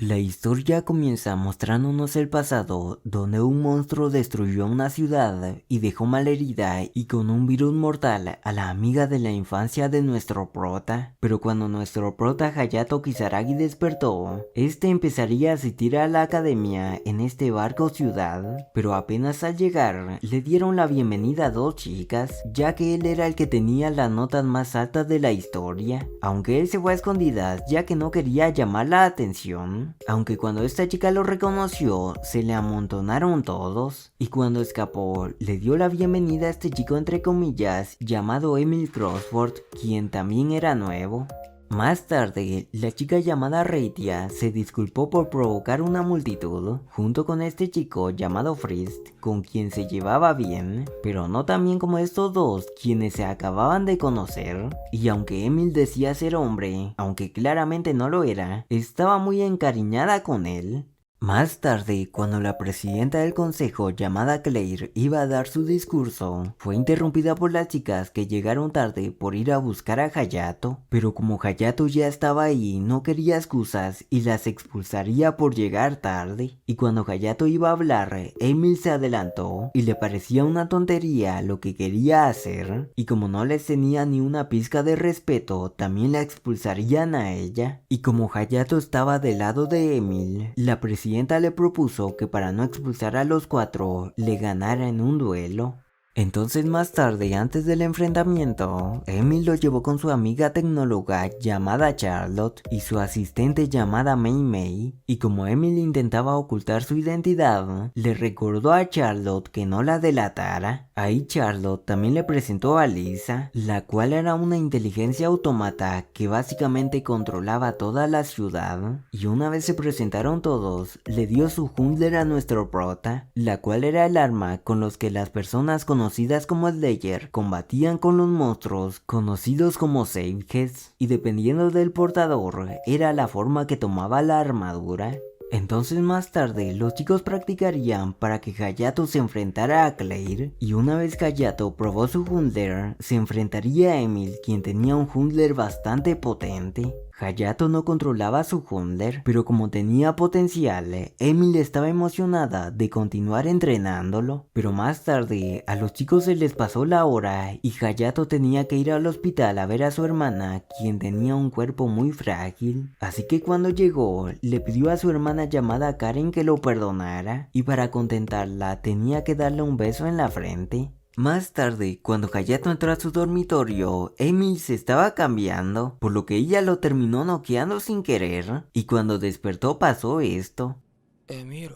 La historia comienza mostrándonos el pasado, donde un monstruo destruyó una ciudad y dejó malherida y con un virus mortal a la amiga de la infancia de nuestro prota. Pero cuando nuestro prota Hayato Kisaragi despertó, este empezaría a asistir a la academia en este barco ciudad, pero apenas al llegar le dieron la bienvenida a dos chicas, ya que él era el que tenía las notas más altas de la historia, aunque él se fue a escondidas ya que no quería llamar la atención. Aunque cuando esta chica lo reconoció, se le amontonaron todos, y cuando escapó, le dio la bienvenida a este chico entre comillas, llamado Emil Crossford, quien también era nuevo. Más tarde, la chica llamada Reitia se disculpó por provocar una multitud, junto con este chico llamado Frist, con quien se llevaba bien, pero no tan bien como estos dos, quienes se acababan de conocer. Y aunque Emil decía ser hombre, aunque claramente no lo era, estaba muy encariñada con él. Más tarde, cuando la presidenta del consejo llamada Claire iba a dar su discurso, fue interrumpida por las chicas que llegaron tarde por ir a buscar a Hayato, pero como Hayato ya estaba ahí, no quería excusas y las expulsaría por llegar tarde. Y cuando Hayato iba a hablar, Emil se adelantó y le parecía una tontería lo que quería hacer, y como no les tenía ni una pizca de respeto, también la expulsarían a ella. Y como Hayato estaba del lado de Emil, la presidenta le propuso que para no expulsar a los cuatro, le ganara en un duelo. Entonces más tarde, antes del enfrentamiento, Emil lo llevó con su amiga tecnóloga llamada Charlotte y su asistente llamada Mei Mei, y como Emil intentaba ocultar su identidad, le recordó a Charlotte que no la delatara. Ahí Charlotte también le presentó a Lisa, la cual era una inteligencia autómata que básicamente controlaba toda la ciudad, y una vez se presentaron todos, le dio su Hundler a nuestro prota, la cual era el arma con los que las personas conocidas como Slayer combatían con los monstruos conocidos como Sageheads, y dependiendo del portador era la forma que tomaba la armadura. Entonces más tarde los chicos practicarían para que Hayato se enfrentara a Claire, y una vez Hayato probó su Hundler, se enfrentaría a Emil, quien tenía un Hundler bastante potente. Hayato no controlaba su Hundler, pero como tenía potencial, Emil estaba emocionada de continuar entrenándolo. Pero más tarde, a los chicos se les pasó la hora y Hayato tenía que ir al hospital a ver a su hermana, quien tenía un cuerpo muy frágil. Así que cuando llegó, le pidió a su hermana llamada Karen que lo perdonara, y para contentarla tenía que darle un beso en la frente. Más tarde, cuando Hayato entró a su dormitorio, Emil se estaba cambiando, por lo que ella lo terminó noqueando sin querer, y cuando despertó pasó esto. Emil.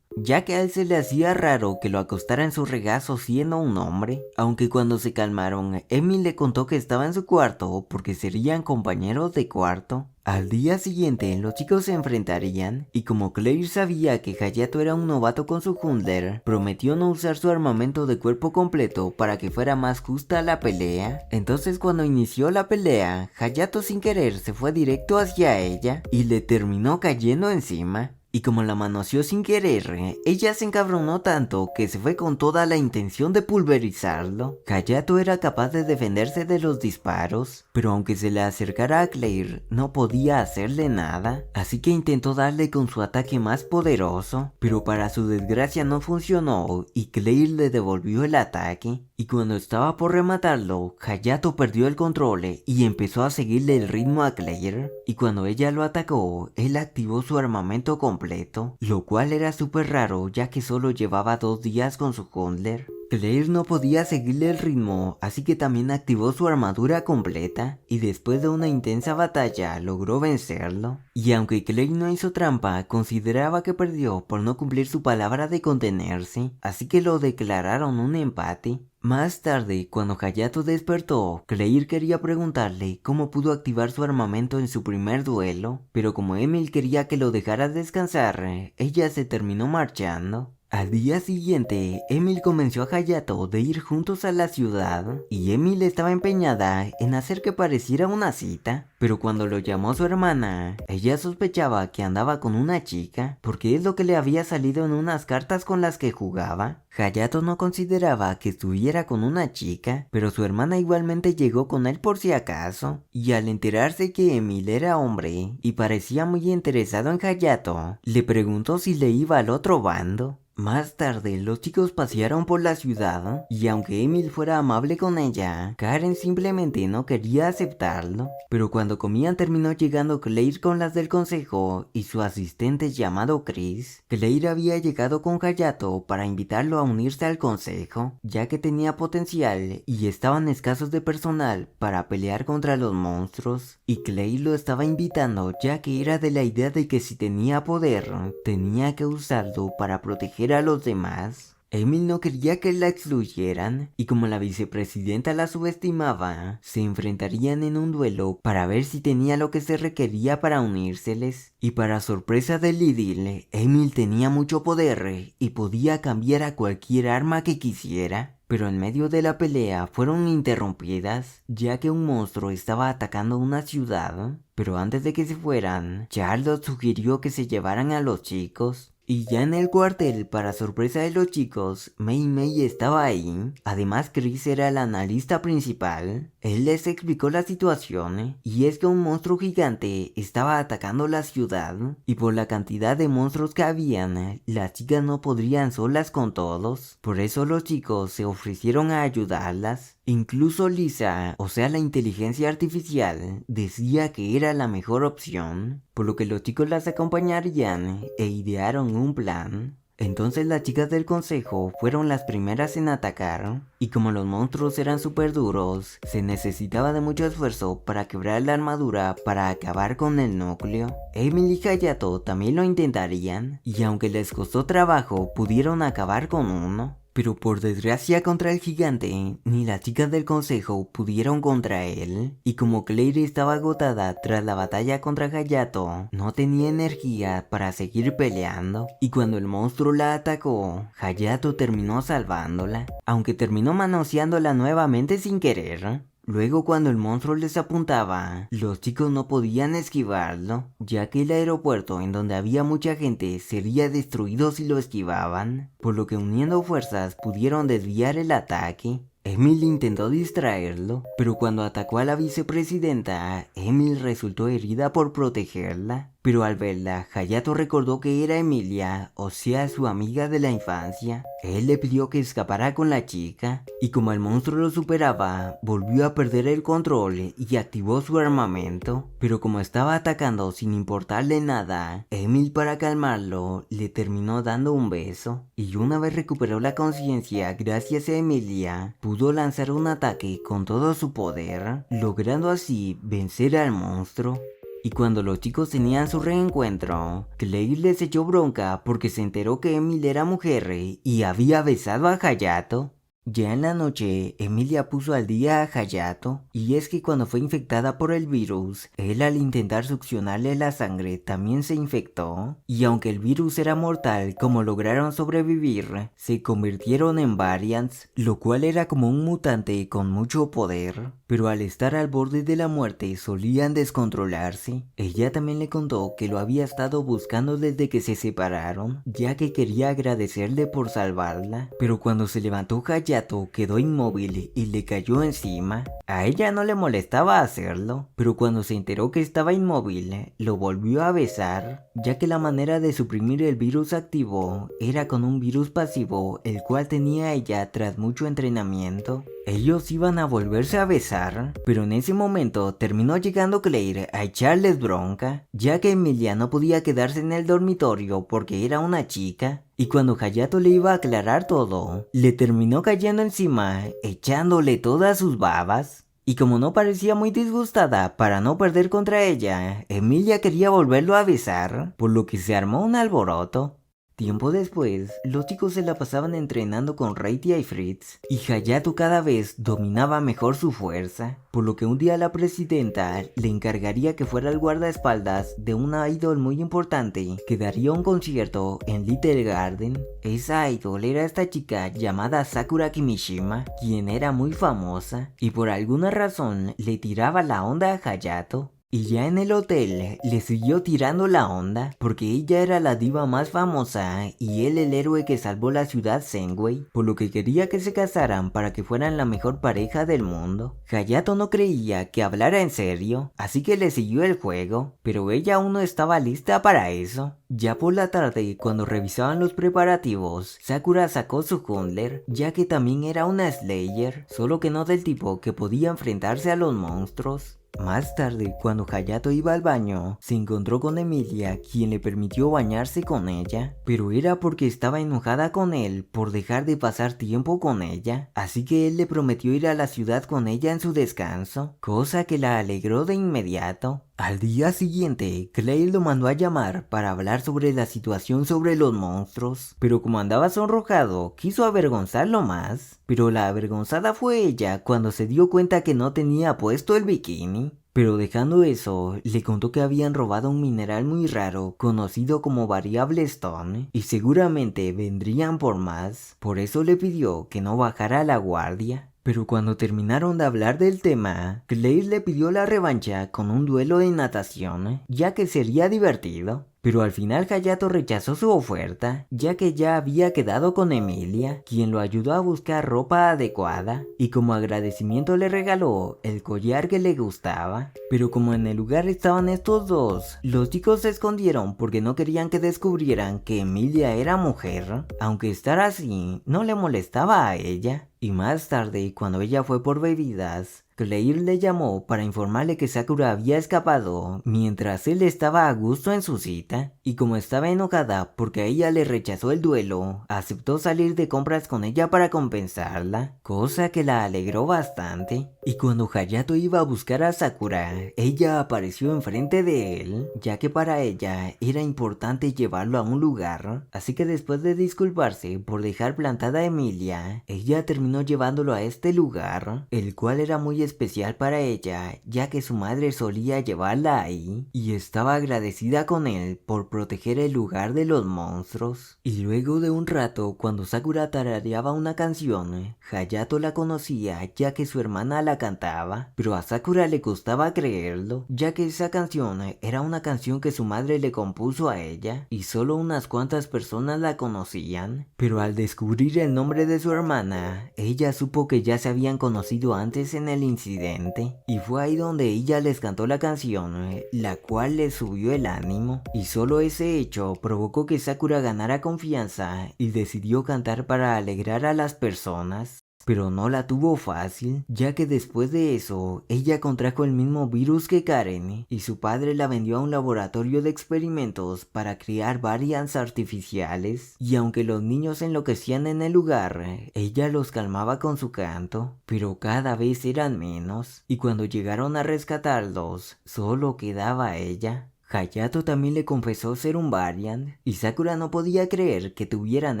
Ya que a él se le hacía raro que lo acostara en su regazo siendo un hombre, aunque cuando se calmaron, Emil le contó que estaba en su cuarto porque serían compañeros de cuarto. Al día siguiente, los chicos se enfrentarían, y como Claire sabía que Hayato era un novato con su Hundler, prometió no usar su armamento de cuerpo completo para que fuera más justa la pelea. Entonces cuando inició la pelea, Hayato sin querer se fue directo hacia ella y le terminó cayendo encima. Y como la manoseó sin querer, ella se encabronó tanto que se fue con toda la intención de pulverizarlo. Hayato era capaz de defenderse de los disparos, pero aunque se le acercara a Claire, no podía hacerle nada, así que intentó darle con su ataque más poderoso, pero para su desgracia no funcionó y Claire le devolvió el ataque. Y cuando estaba por rematarlo, Hayato perdió el control y empezó a seguirle el ritmo a Claire, y cuando ella lo atacó, él activó su armamento completo, lo cual era súper raro ya que solo llevaba 2 días con su Hundler. Claire no podía seguirle el ritmo, así que también activó su armadura completa, y después de una intensa batalla logró vencerlo. Y aunque Claire no hizo trampa, consideraba que perdió por no cumplir su palabra de contenerse, así que lo declararon un empate. Más tarde, cuando Hayato despertó, Claire quería preguntarle cómo pudo activar su armamento en su primer duelo, pero como Emil quería que lo dejara descansar, ella se terminó marchando. Al día siguiente, Emil convenció a Hayato de ir juntos a la ciudad y Emil estaba empeñada en hacer que pareciera una cita, pero cuando lo llamó su hermana, ella sospechaba que andaba con una chica porque es lo que le había salido en unas cartas con las que jugaba. Hayato no consideraba que estuviera con una chica, pero su hermana igualmente llegó con él por si acaso, y al enterarse que Emil era hombre y parecía muy interesado en Hayato, le preguntó si le iba al otro bando. Más tarde, los chicos pasearon por la ciudad y aunque Emil fuera amable con ella, Karen simplemente no quería aceptarlo. Pero cuando comían terminó llegando Claire con las del consejo y su asistente llamado Chris. Claire había llegado con Hayato para invitarlo a unirse al consejo, ya que tenía potencial y estaban escasos de personal para pelear contra los monstruos. Y Claire lo estaba invitando ya que era de la idea de que si tenía poder, tenía que usarlo para proteger a los demás. Emil no quería que la excluyeran y como la vicepresidenta la subestimaba, se enfrentarían en un duelo para ver si tenía lo que se requería para unírseles. Y para sorpresa de Lidl, Emil tenía mucho poder y podía cambiar a cualquier arma que quisiera. Pero en medio de la pelea fueron interrumpidas, ya que un monstruo estaba atacando una ciudad. Pero antes de que se fueran, Charlotte sugirió que se llevaran a los chicos. Y ya en el cuartel, para sorpresa de los chicos, Mei Mei estaba ahí. Además, Chris era el analista principal. Él les explicó la situación, y es que un monstruo gigante estaba atacando la ciudad, y por la cantidad de monstruos que habían, las chicas no podrían solas con todos. Por eso los chicos se ofrecieron a ayudarlas. Incluso Lisa, o sea la inteligencia artificial, decía que era la mejor opción, por lo que los chicos las acompañarían e idearon un plan. Entonces las chicas del consejo fueron las primeras en atacar, y como los monstruos eran súper duros, se necesitaba de mucho esfuerzo para quebrar la armadura para acabar con el núcleo. Emil y Hayato también lo intentarían, y aunque les costó trabajo, pudieron acabar con uno. Pero por desgracia contra el gigante, ni las chicas del consejo pudieron contra él, y como Claire estaba agotada tras la batalla contra Hayato, no tenía energía para seguir peleando, y cuando el monstruo la atacó, Hayato terminó salvándola, aunque terminó manoseándola nuevamente sin querer. Luego cuando el monstruo les apuntaba, los chicos no podían esquivarlo, ya que el aeropuerto en donde había mucha gente sería destruido si lo esquivaban, por lo que uniendo fuerzas pudieron desviar el ataque. Emil intentó distraerlo, pero cuando atacó a la vicepresidenta, Emil resultó herida por protegerla. Pero al verla, Hayato recordó que era Emilia, o sea su amiga de la infancia. Él le pidió que escapara con la chica, y como el monstruo lo superaba, volvió a perder el control y activó su armamento. Pero como estaba atacando sin importarle nada, Emil para calmarlo, le terminó dando un beso. Y una vez recuperó la conciencia gracias a Emilia, pudo lanzar un ataque con todo su poder, logrando así vencer al monstruo. Y cuando los chicos tenían su reencuentro, Claire les echó bronca porque se enteró que Emil era mujer y había besado a Hayato. Ya en la noche, Emilia puso al día a Hayato, y es que cuando fue infectada por el virus, él al intentar succionarle la sangre también se infectó, y aunque el virus era mortal, como lograron sobrevivir, se convirtieron en variants, lo cual era como un mutante con mucho poder, pero al estar al borde de la muerte solían descontrolarse. Ella también le contó que lo había estado buscando desde que se separaron, ya que quería agradecerle por salvarla, pero cuando se levantó Hayato quedó inmóvil y le cayó encima. A ella no le molestaba hacerlo, pero cuando se enteró que estaba inmóvil, lo volvió a besar, ya que la manera de suprimir el virus activo era con un virus pasivo, el cual tenía ella tras mucho entrenamiento. Ellos iban a volverse a besar, pero en ese momento terminó llegando Claire a echarles bronca, ya que Emilia no podía quedarse en el dormitorio porque era una chica, y cuando Hayato le iba a aclarar todo, le terminó cayendo encima, echándole todas sus babas. Y como no parecía muy disgustada para no perder contra ella, Emilia quería volverlo a besar, por lo que se armó un alboroto. Tiempo después, los chicos se la pasaban entrenando con Reitia y Fritz, y Hayato cada vez dominaba mejor su fuerza, por lo que un día la presidenta le encargaría que fuera el guardaespaldas de una idol muy importante que daría un concierto en Little Garden. Esa idol era esta chica llamada Sakura Kimishima, quien era muy famosa, y por alguna razón le tiraba la onda a Hayato. Y ya en el hotel le siguió tirando la onda porque ella era la diva más famosa y él el héroe que salvó la ciudad Senway, por lo que quería que se casaran para que fueran la mejor pareja del mundo. Hayato no creía que hablara en serio, así que le siguió el juego, pero ella aún no estaba lista para eso. Ya por la tarde, cuando revisaban los preparativos, Sakura sacó su Hundler, ya que también era una Slayer, solo que no del tipo que podía enfrentarse a los monstruos. Más tarde, cuando Hayato iba al baño, se encontró con Emilia, quien le permitió bañarse con ella, pero era porque estaba enojada con él por dejar de pasar tiempo con ella, así que él le prometió ir a la ciudad con ella en su descanso, cosa que la alegró de inmediato. Al día siguiente, Claire lo mandó a llamar para hablar sobre la situación sobre los monstruos, pero como andaba sonrojado, quiso avergonzarlo más. Pero la avergonzada fue ella cuando se dio cuenta que no tenía puesto el bikini. Pero dejando eso, le contó que habían robado un mineral muy raro, conocido como Variable Stone, y seguramente vendrían por más. Por eso le pidió que no bajara la guardia. Pero cuando terminaron de hablar del tema, Claire le pidió la revancha con un duelo de natación, ya que sería divertido. Pero al final Hayato rechazó su oferta, ya que ya había quedado con Emilia, quien lo ayudó a buscar ropa adecuada, y como agradecimiento le regaló el collar que le gustaba. Pero como en el lugar estaban estos dos, los chicos se escondieron porque no querían que descubrieran que Emilia era mujer, aunque estar así no le molestaba a ella. Y más tarde, cuando ella fue por bebidas, Claire le llamó para informarle que Sakura había escapado mientras él estaba a gusto en su cita, y como estaba enojada porque a ella le rechazó el duelo, aceptó salir de compras con ella para compensarla, cosa que la alegró bastante. Y cuando Hayato iba a buscar a Sakura, ella apareció enfrente de él, ya que para ella era importante llevarlo a un lugar, así que después de disculparse por dejar plantada a Emilia, ella terminó llevándolo a este lugar, el cual era muy especial para ella, ya que su madre solía llevarla ahí, y estaba agradecida con él por proteger el lugar de los monstruos. Y luego de un rato, cuando Sakura tarareaba una canción, Hayato la conocía ya que su hermana la cantaba, pero a Sakura le costaba creerlo, ya que esa canción era una canción que su madre le compuso a ella, y solo unas cuantas personas la conocían. Pero al descubrir el nombre de su hermana, ella supo que ya se habían conocido antes en el incidente, y fue ahí donde ella les cantó la canción, la cual le subió el ánimo, y solo ese hecho provocó que Sakura ganara confianza y decidió cantar para alegrar a las personas. Pero no la tuvo fácil, ya que después de eso, ella contrajo el mismo virus que Karen, y su padre la vendió a un laboratorio de experimentos para crear variantes artificiales, y aunque los niños enloquecían en el lugar, ella los calmaba con su canto, pero cada vez eran menos, y cuando llegaron a rescatarlos, solo quedaba ella. Hayato también le confesó ser un Variant, y Sakura no podía creer que tuvieran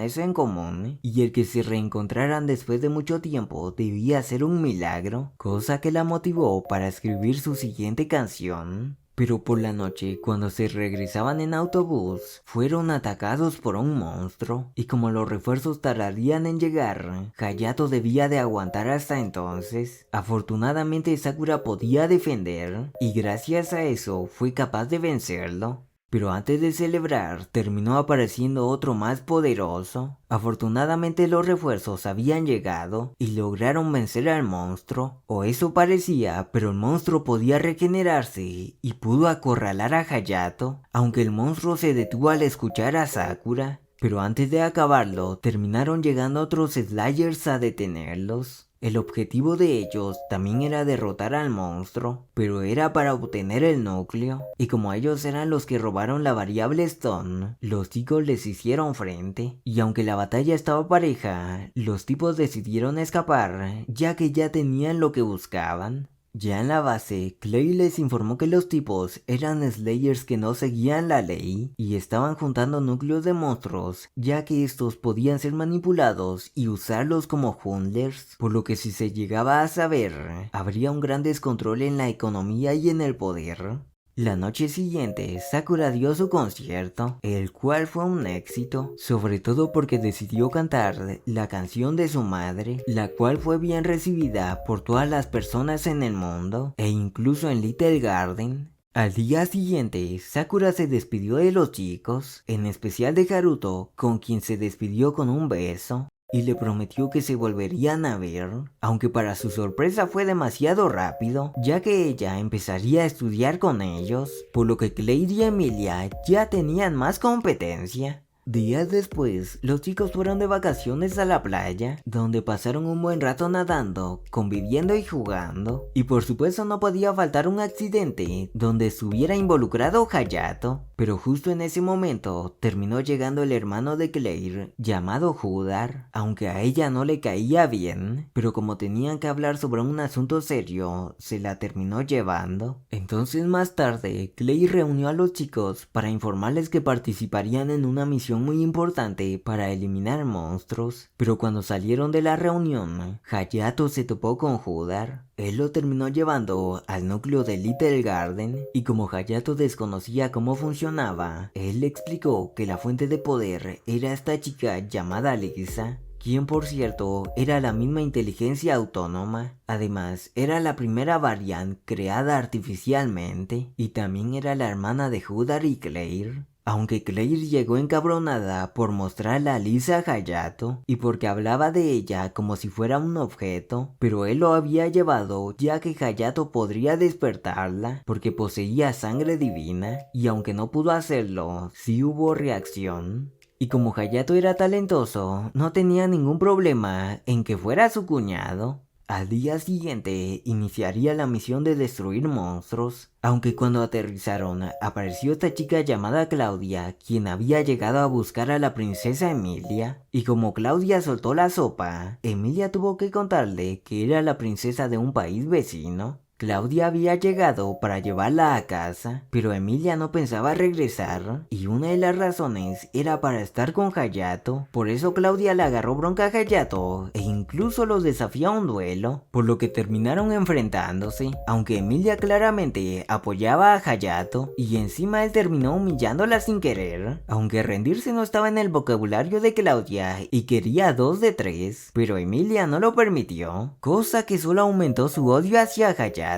eso en común, y el que se reencontraran después de mucho tiempo debía ser un milagro, cosa que la motivó para escribir su siguiente canción. Pero por la noche, cuando se regresaban en autobús, fueron atacados por un monstruo, y como los refuerzos tardarían en llegar, Hayato debía de aguantar hasta entonces. Afortunadamente Sakura podía defender, y gracias a eso fue capaz de vencerlo. Pero antes de celebrar, terminó apareciendo otro más poderoso. Afortunadamente los refuerzos habían llegado y lograron vencer al monstruo, o eso parecía, pero el monstruo podía regenerarse y pudo acorralar a Hayato, aunque el monstruo se detuvo al escuchar a Sakura. Pero antes de acabarlo, terminaron llegando otros Slayers a detenerlos. El objetivo de ellos también era derrotar al monstruo, pero era para obtener el núcleo, y como ellos eran los que robaron la variable Stone, los chicos les hicieron frente, y aunque la batalla estaba pareja, los tipos decidieron escapar, ya que ya tenían lo que buscaban. Ya en la base, Clay les informó que los tipos eran Slayers que no seguían la ley y estaban juntando núcleos de monstruos, ya que estos podían ser manipulados y usarlos como Huntlers, por lo que si se llegaba a saber, habría un gran descontrol en la economía y en el poder. La noche siguiente, Sakura dio su concierto, el cual fue un éxito, sobre todo porque decidió cantar la canción de su madre, la cual fue bien recibida por todas las personas en el mundo, e incluso en Little Garden. Al día siguiente, Sakura se despidió de los chicos, en especial de Haruto, con quien se despidió con un beso, y le prometió que se volverían a ver, aunque para su sorpresa fue demasiado rápido, ya que ella empezaría a estudiar con ellos, por lo que Claire y Emilia ya tenían más competencia. Días después, los chicos fueron de vacaciones a la playa, donde pasaron un buen rato nadando, conviviendo y jugando. Y por supuesto no podía faltar un accidente donde estuviera involucrado Hayato. Pero justo en ese momento terminó llegando el hermano de Claire, llamado Judar, aunque a ella no le caía bien, pero como tenían que hablar sobre un asunto serio, se la terminó llevando. Entonces más tarde, Claire reunió a los chicos para informarles que participarían en una misión muy importante para eliminar monstruos, pero cuando salieron de la reunión, Hayato se topó con Judar. Él lo terminó llevando al núcleo de Little Garden, y como Hayato desconocía cómo funcionaba, él le explicó que la fuente de poder era esta chica llamada Lisa, quien por cierto era la misma inteligencia autónoma. Además, era la primera variant creada artificialmente, y también era la hermana de Judar y Claire. Aunque Claire llegó encabronada por mostrarle a Lisa a Hayato y porque hablaba de ella como si fuera un objeto, pero él lo había llevado ya que Hayato podría despertarla porque poseía sangre divina, y aunque no pudo hacerlo, sí hubo reacción. Y como Hayato era talentoso, no tenía ningún problema en que fuera su cuñado. Al día siguiente iniciaría la misión de destruir monstruos, aunque cuando aterrizaron apareció esta chica llamada Claudia, quien había llegado a buscar a la princesa Emilia, y como Claudia soltó la sopa, Emilia tuvo que contarle que era la princesa de un país vecino. Claudia había llegado para llevarla a casa, pero Emilia no pensaba regresar, y una de las razones era para estar con Hayato. Por eso Claudia le agarró bronca a Hayato e incluso los desafió a un duelo, por lo que terminaron enfrentándose, aunque Emilia claramente apoyaba a Hayato, y encima él terminó humillándola sin querer, aunque rendirse no estaba en el vocabulario de Claudia y quería 2 de 3, pero Emilia no lo permitió, cosa que solo aumentó su odio hacia Hayato.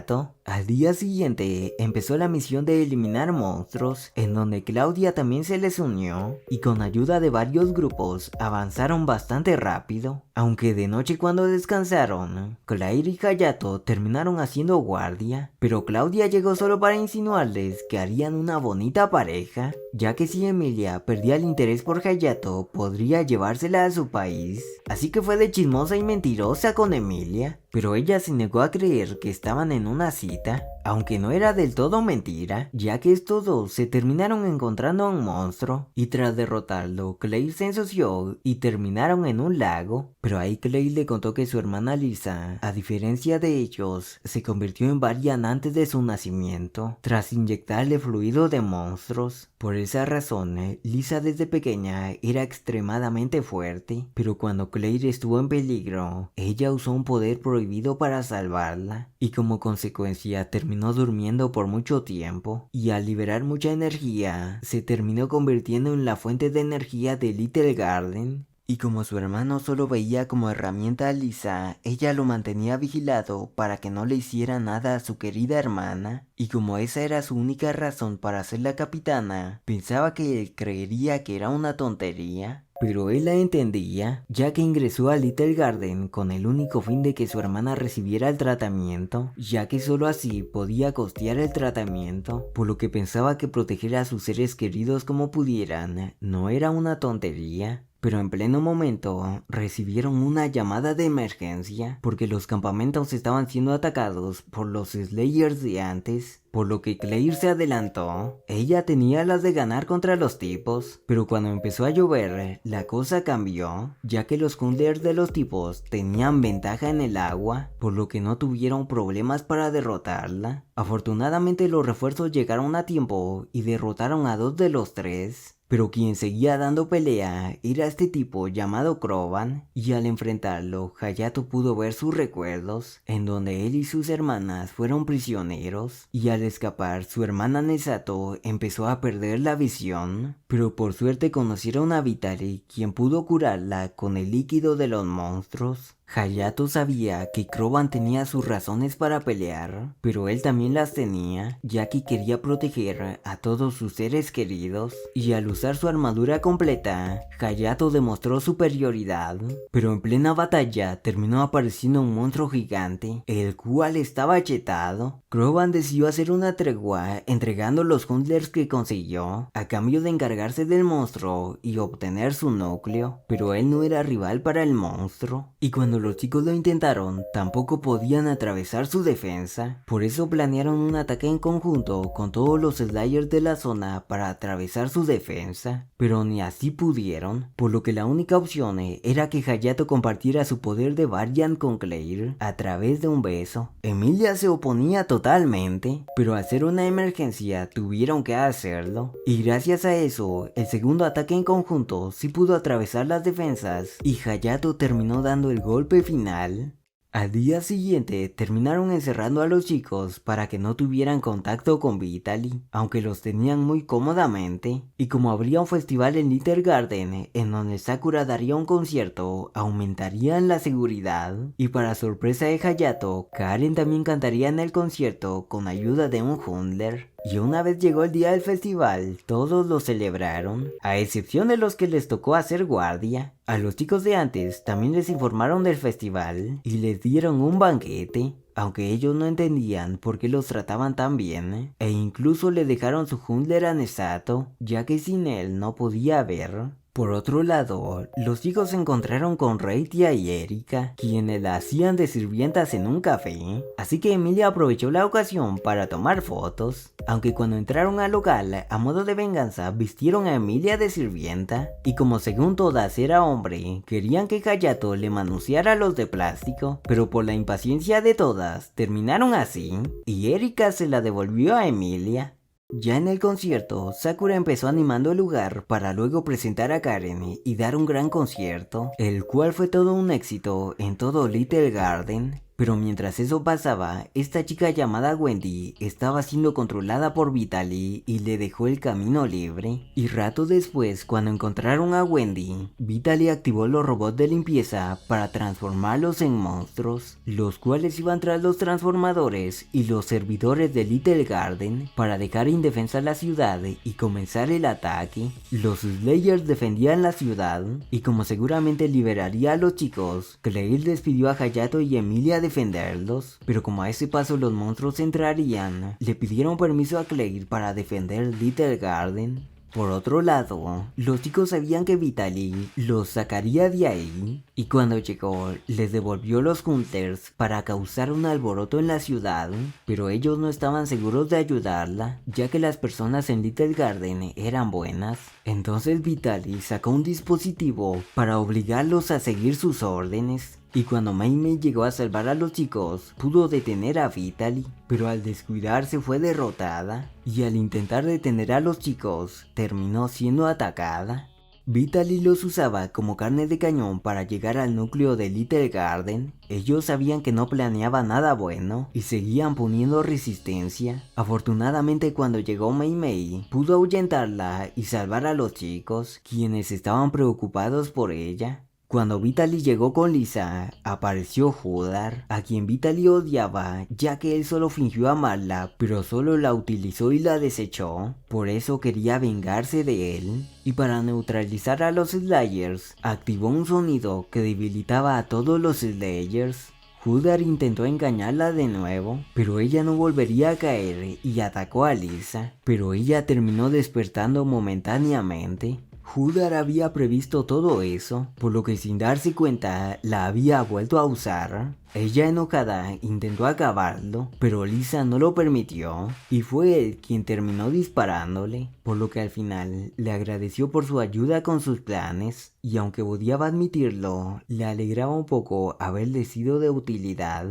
Al día siguiente empezó la misión de eliminar monstruos, en donde Claudia también se les unió, y con ayuda de varios grupos avanzaron bastante rápido. Aunque de noche cuando descansaron, Claire y Hayato terminaron haciendo guardia, pero Claudia llegó solo para insinuarles que harían una bonita pareja, ya que si Emilia perdía el interés por Hayato podría llevársela a su país, así que fue de chismosa y mentirosa con Emilia. Pero ella se negó a creer que estaban en una cita, aunque no era del todo mentira, ya que estos dos se terminaron encontrando a un monstruo, y tras derrotarlo, Claire se ensució y terminaron en un lago. Pero ahí Claire le contó que su hermana Lisa, a diferencia de ellos, se convirtió en variant antes de su nacimiento, tras inyectarle fluido de monstruos. Por esa razón, Lisa desde pequeña era extremadamente fuerte, pero cuando Claire estuvo en peligro, ella usó un poder prohibido para salvarla, y como consecuencia terminó durmiendo por mucho tiempo, y al liberar mucha energía, se terminó convirtiendo en la fuente de energía de Little Garden. Y como su hermano solo veía como herramienta a Lisa, ella lo mantenía vigilado para que no le hiciera nada a su querida hermana, y como esa era su única razón para ser la capitana, pensaba que él creería que era una tontería. Pero él la entendía, ya que ingresó a Little Garden con el único fin de que su hermana recibiera el tratamiento, ya que solo así podía costear el tratamiento, por lo que pensaba que proteger a sus seres queridos como pudieran no era una tontería. pero en pleno momento recibieron una llamada de emergencia porque los campamentos estaban siendo atacados por los Slayers de antes. Por lo que Claire se adelantó. Ella tenía las de ganar contra los tipos, pero cuando empezó a llover, la cosa cambió, ya que los Hunters de los tipos tenían ventaja en el agua, por lo que no tuvieron problemas para derrotarla. Afortunadamente los refuerzos llegaron a tiempo y derrotaron a 2 de los 3. Pero quien seguía dando pelea era este tipo llamado Kroban, y al enfrentarlo, Hayato pudo ver sus recuerdos, en donde él y sus hermanas fueron prisioneros, y al escapar su hermana Nesato empezó a perder la visión, pero por suerte conocieron a Vitaly, quien pudo curarla con el líquido de los monstruos. Hayato sabía que Kroban tenía sus razones para pelear, pero él también las tenía, ya que quería proteger a todos sus seres queridos, y al usar su armadura completa, Hayato demostró superioridad, pero en plena batalla terminó apareciendo un monstruo gigante, el cual estaba chetado. Kroban decidió hacer una tregua entregando los Hunters que consiguió, a cambio de encargarse del monstruo y obtener su núcleo, pero él no era rival para el monstruo, y cuando los chicos lo intentaron, tampoco podían atravesar su defensa. Por eso planearon un ataque en conjunto con todos los Slayers de la zona para atravesar su defensa, pero ni así pudieron, por lo que la única opción era que Hayato compartiera su poder de Variant con Claire a través de un beso. Emilia se oponía totalmente, pero al ser una emergencia tuvieron que hacerlo, y gracias a eso, el segundo ataque en conjunto sí pudo atravesar las defensas, y Hayato terminó dando el golpe final. Al día siguiente terminaron encerrando a los chicos para que no tuvieran contacto con Vitaly, aunque los tenían muy cómodamente, y como habría un festival en Little Garden en donde Sakura daría un concierto, aumentarían la seguridad, y para sorpresa de Hayato, Karen también cantaría en el concierto con ayuda de un Huntler. Y una vez llegó el día del festival, todos lo celebraron, a excepción de los que les tocó hacer guardia. A los chicos de antes también les informaron del festival y les dieron un banquete, aunque ellos no entendían por qué los trataban tan bien, e incluso le dejaron su Huntler a Nesato, ya que sin él no podía ver. Por otro lado, los chicos se encontraron con Reitia y Erika, quienes la hacían de sirvientas en un café, así que Emilia aprovechó la ocasión para tomar fotos, aunque cuando entraron al local, a modo de venganza, vistieron a Emilia de sirvienta, y como según todas era hombre, querían que Hayato le manoseara los de plástico, pero por la impaciencia de todas, terminaron así, y Erika se la devolvió a Emilia. Ya en el concierto, Sakura empezó animando el lugar para luego presentar a Karen y dar un gran concierto, el cual fue todo un éxito en todo Little Garden. Pero mientras eso pasaba, esta chica llamada Wendy estaba siendo controlada por Vitaly y le dejó el camino libre. Y rato después, cuando encontraron a Wendy, Vitaly activó los robots de limpieza para transformarlos en monstruos, los cuales iban tras los transformadores y los servidores de Little Garden para dejar indefensa la ciudad y comenzar el ataque. Los Slayers defendían la ciudad y como seguramente liberaría a los chicos, Claire despidió a Hayato y Emilia de defenderlos, pero como a ese paso los monstruos entrarían, le pidieron permiso a Claire para defender Little Garden. Por otro lado, los chicos sabían que Vitaly los sacaría de ahí, y cuando llegó, les devolvió los Hunters para causar un alboroto en la ciudad, pero ellos no estaban seguros de ayudarla, ya que las personas en Little Garden eran buenas. Entonces Vitaly sacó un dispositivo para obligarlos a seguir sus órdenes. Y cuando Mei Mei llegó a salvar a los chicos, pudo detener a Vitaly, pero al descuidarse fue derrotada, y al intentar detener a los chicos, terminó siendo atacada. Vitaly los usaba como carne de cañón para llegar al núcleo de Little Garden. Ellos sabían que no planeaba nada bueno y seguían poniendo resistencia. Afortunadamente cuando llegó Mei Mei, pudo ahuyentarla y salvar a los chicos, quienes estaban preocupados por ella. Cuando Vitaly llegó con Lisa, apareció Judar, a quien Vitaly odiaba, ya que él solo fingió amarla, pero solo la utilizó y la desechó, por eso quería vengarse de él. Y para neutralizar a los Slayers, activó un sonido que debilitaba a todos los Slayers. Judar intentó engañarla de nuevo, pero ella no volvería a caer y atacó a Lisa, pero ella terminó despertando momentáneamente. Judar había previsto todo eso, por lo que sin darse cuenta la había vuelto a usar. Ella enojada intentó acabarlo, pero Lisa no lo permitió y fue él quien terminó disparándole, por lo que al final le agradeció por su ayuda con sus planes y aunque odiaba admitirlo, le alegraba un poco haberle sido de utilidad.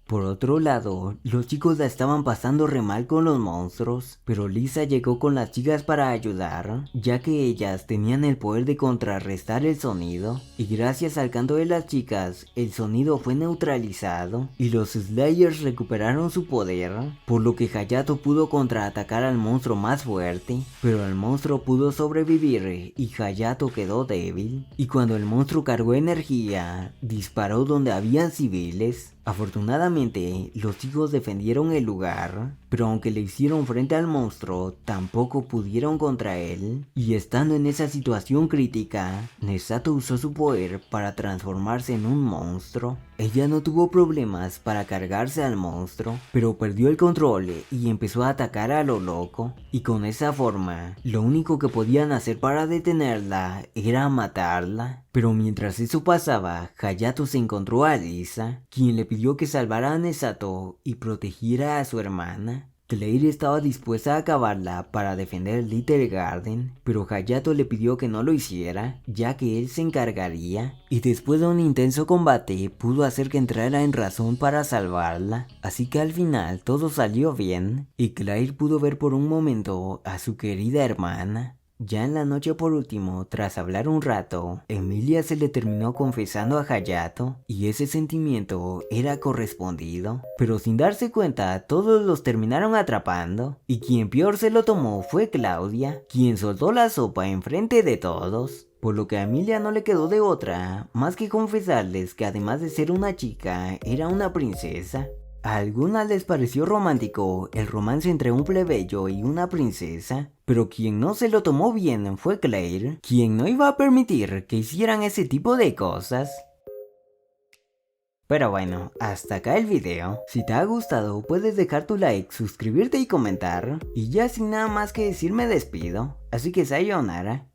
Por otro lado, los chicos la estaban pasando re mal con los monstruos, pero Lisa llegó con las chicas para ayudar, ya que ellas tenían el poder de contrarrestar el sonido, y gracias al canto de las chicas, el sonido fue neutralizado, y los Slayers recuperaron su poder, por lo que Hayato pudo contraatacar al monstruo más fuerte, pero el monstruo pudo sobrevivir y Hayato quedó débil, y cuando el monstruo cargó energía, disparó donde habían civiles. Afortunadamente, los chicos defendieron el lugar, pero aunque le hicieron frente al monstruo, tampoco pudieron contra él, y estando en esa situación crítica, Nesato usó su poder para transformarse en un monstruo. Ella no tuvo problemas para cargarse al monstruo, pero perdió el control y empezó a atacar a lo loco, y con esa forma, lo único que podían hacer para detenerla era matarla. Pero mientras eso pasaba, Hayato se encontró a Lisa, quien le pidió que salvara a Nesato y protegiera a su hermana. Claire estaba dispuesta a acabarla para defender Little Garden, pero Hayato le pidió que no lo hiciera, ya que él se encargaría, y después de un intenso combate pudo hacer que entrara en razón para salvarla, así que al final todo salió bien, y Claire pudo ver por un momento a su querida hermana. Ya en la noche por último, tras hablar un rato, Emilia se le terminó confesando a Hayato y ese sentimiento era correspondido, pero sin darse cuenta todos los terminaron atrapando y quien peor se lo tomó fue Claudia, quien soltó la sopa enfrente de todos. Por lo que a Emilia no le quedó de otra más que confesarles que además de ser una chica, era una princesa. A algunas les pareció romántico el romance entre un plebeyo y una princesa, pero quien no se lo tomó bien fue Claire, quien no iba a permitir que hicieran ese tipo de cosas. Pero bueno, hasta acá el video. Si te ha gustado puedes dejar tu like, suscribirte y comentar. Y ya sin nada más que decir me despido, así que sayonara.